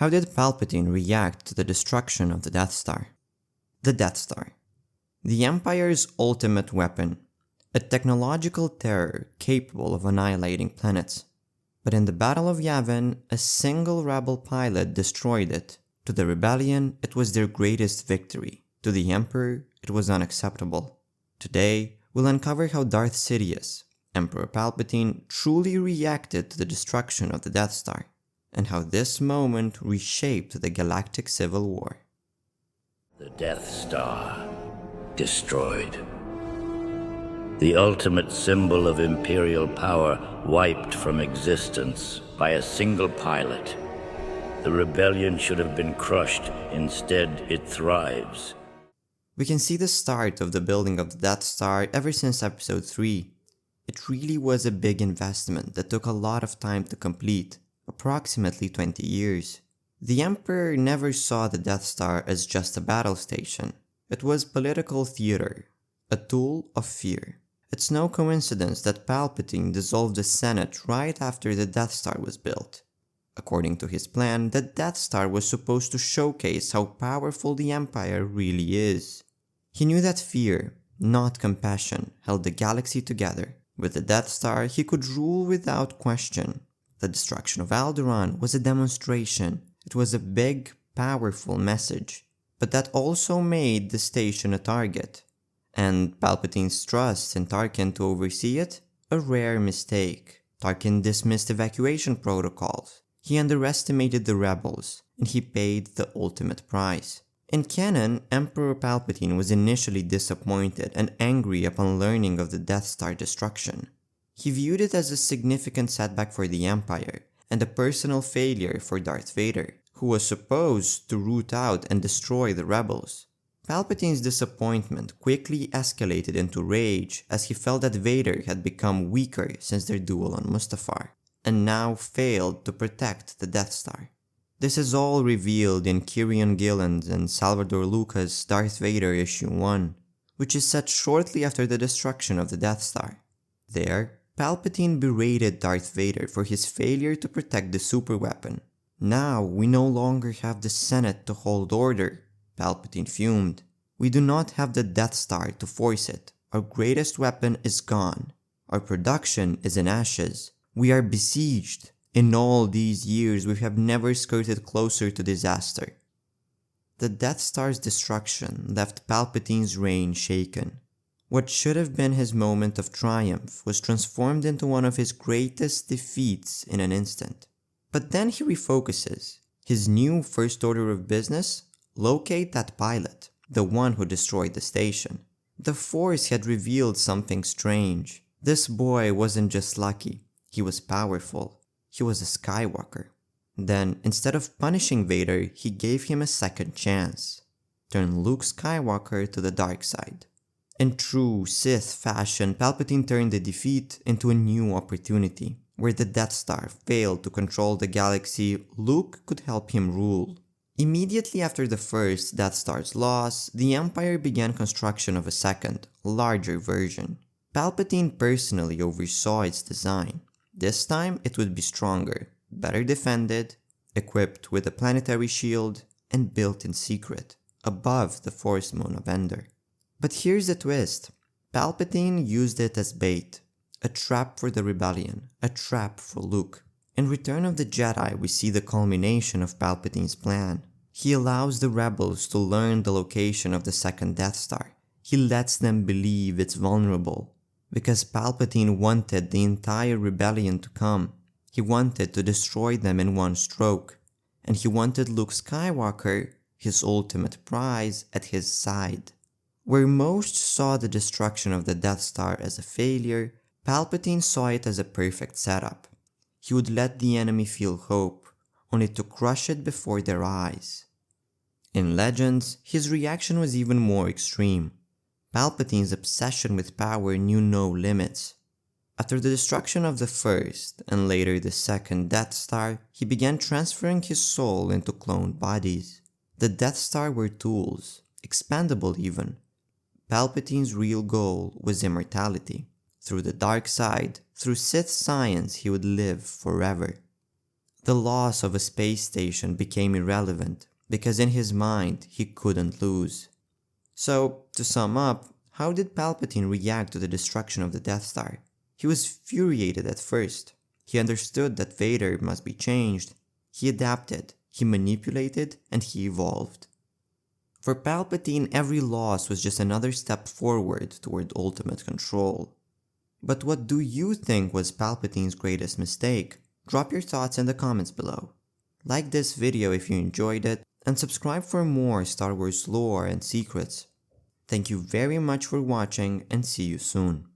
How did Palpatine react to the destruction of the Death Star? The Death Star. The Empire's ultimate weapon. A technological terror capable of annihilating planets. But in the Battle of Yavin, a single rebel pilot destroyed it. To the rebellion, it was their greatest victory. To the Emperor, it was unacceptable. Today, we'll uncover how Darth Sidious, Emperor Palpatine, truly reacted to the destruction of the Death Star, and how this moment reshaped the galactic civil war. The Death Star, destroyed. The ultimate symbol of Imperial power wiped from existence by a single pilot. The rebellion should have been crushed. Instead, it thrives. We can see the start of the building of the Death Star ever since Episode 3. It really was a big investment that took a lot of time to complete, approximately 20 years. The Emperor never saw the Death Star as just a battle station. It was political theater, a tool of fear. It's no coincidence that Palpatine dissolved the Senate right after the Death Star was built. According to his plan, the Death Star was supposed to showcase how powerful the Empire really is. He knew that fear, not compassion, held the galaxy together. With the Death Star, he could rule without question. The destruction of Alderaan was a demonstration. It was a big, powerful message. But that also made the station a target. And Palpatine's trust in Tarkin to oversee it? A rare mistake. Tarkin dismissed evacuation protocols. He underestimated the rebels, and he paid the ultimate price. In canon, Emperor Palpatine was initially disappointed and angry upon learning of the Death Star destruction. He viewed it as a significant setback for the Empire, and a personal failure for Darth Vader, who was supposed to root out and destroy the rebels. Palpatine's disappointment quickly escalated into rage as he felt that Vader had become weaker since their duel on Mustafar, and now failed to protect the Death Star. This is all revealed in Kieran Gillen's and Salvador Lucas' Darth Vader Issue 1, which is set shortly after the destruction of the Death Star. There, Palpatine berated Darth Vader for his failure to protect the superweapon. Now we no longer have the Senate to hold order, Palpatine fumed. We do not have the Death Star to force it. Our greatest weapon is gone. Our production is in ashes. We are besieged. In all these years, we have never skirted closer to disaster. The Death Star's destruction left Palpatine's reign shaken. What should have been his moment of triumph was transformed into one of his greatest defeats in an instant. But then he refocuses. His new first order of business? Locate that pilot, the one who destroyed the station. The Force had revealed something strange. This boy wasn't just lucky, he was powerful. He was a Skywalker. Then, instead of punishing Vader, he gave him a second chance. Turn Luke Skywalker to the dark side. In true Sith fashion, Palpatine turned the defeat into a new opportunity. Where the Death Star failed to control the galaxy, Luke could help him rule. Immediately after the first Death Star's loss, the Empire began construction of a second, larger version. Palpatine personally oversaw its design. This time, it would be stronger, better defended, equipped with a planetary shield, and built in secret, above the Force Moon of Endor. But here's the twist. Palpatine used it as bait, a trap for the rebellion, a trap for Luke. In Return of the Jedi, we see the culmination of Palpatine's plan. He allows the rebels to learn the location of the second Death Star. He lets them believe it's vulnerable. Because Palpatine wanted the entire rebellion to come. He wanted to destroy them in one stroke. And he wanted Luke Skywalker, his ultimate prize, at his side. Where most saw the destruction of the Death Star as a failure, Palpatine saw it as a perfect setup. He would let the enemy feel hope, only to crush it before their eyes. In Legends, his reaction was even more extreme. Palpatine's obsession with power knew no limits. After the destruction of the first, and later the second Death Star, he began transferring his soul into cloned bodies. The Death Star were tools, expendable even. Palpatine's real goal was immortality. Through the dark side, through Sith science, he would live forever. The loss of a space station became irrelevant because in his mind he couldn't lose. So, to sum up, how did Palpatine react to the destruction of the Death Star? He was furiated at first. He understood that Vader must be changed. He adapted, he manipulated, and he evolved. For Palpatine, every loss was just another step forward toward ultimate control. But what do you think was Palpatine's greatest mistake? Drop your thoughts in the comments below. Like this video if you enjoyed it, and subscribe for more Star Wars lore and secrets. Thank you very much for watching and see you soon.